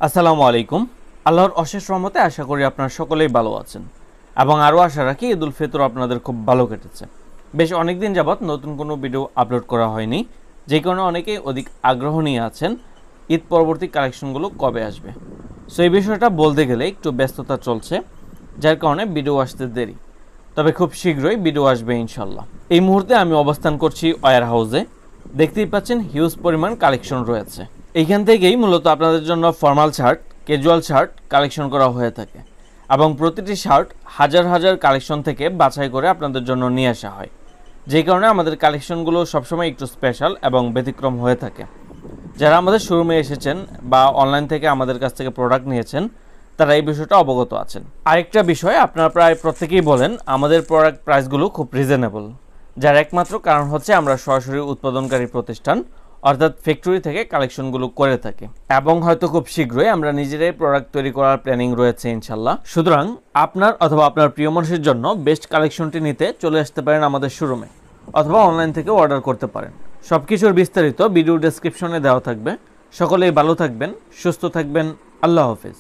আসসালামু আলাইকুম। আল্লাহর অশেষ রহমতে আশা করি আপনারা সকলেই ভালো আছেন এবং আরও আশা রাখি ঈদুল ফিতর আপনাদের খুব ভালো কেটেছে। বেশ অনেকদিন যাবৎ নতুন কোনো ভিডিও আপলোড করা হয়নি, যে কারণে অনেকেই অধিক আগ্রহ নিয়ে আছেন ঈদ পরবর্তী কালেকশনগুলো কবে আসবে। সো এই বিষয়টা বলতে গেলে একটু ব্যস্ততা চলছে, যার কারণে ভিডিও আসতে দেরি, তবে খুব শীঘ্রই ভিডিও আসবে ইনশাল্লাহ। এই মুহূর্তে আমি অবস্থান করছি ওয়্যার হাউসে। দেখতেই পাচ্ছেন হিউজ পরিমাণ কালেকশন রয়েছে। এইখান থেকেই মূলত আপনাদের জন্য formal shirt, casual shirt collection করা হয়ে থাকে এবং প্রতিটি শার্ট হাজার হাজার কালেকশন থেকে বাছাই করে আপনাদের জন্য নিয়ে আসা হয়, যেই কারণে আমাদের কালেকশনগুলো সবসময় একটু স্পেশাল এবং ব্যতিক্রম হয়ে থাকে। যারা আমাদের শোরুমে এসেছেন বা অনলাইন থেকে আমাদের কাছ থেকে প্রোডাক্ট নিয়েছেন, তারা এই বিষয়টা অবগত আছেন। আরেকটা বিষয়, আপনারা প্রায় প্রত্যেকেই বলেন আমাদের প্রোডাক্ট প্রাইসগুলো খুব রিজনেবল, যার একমাত্র কারণ হচ্ছে আমরা সরাসরি উৎপাদনকারী প্রতিষ্ঠান অর্থাৎ ফ্যাক্টরি থেকে কালেকশনগুলো করে থাকি এবং হয়তো খুব শীঘ্রই আমরা নিজেরাই প্রোডাক্ট তৈরি করার প্ল্যানিং রয়েছে ইনশাল্লাহ। সুতরাং আপনার অথবা আপনার প্রিয় মানুষের জন্য বেস্ট কালেকশনটি নিতে চলে আসতে পারেন আমাদের শোরুমে, অথবা অনলাইন থেকে অর্ডার করতে পারেন। সব কিছুর বিস্তারিত ভিডিও ডেসক্রিপশনে দেওয়া থাকবে। সকলেই ভালো থাকবেন, সুস্থ থাকবেন। আল্লাহ হাফেজ।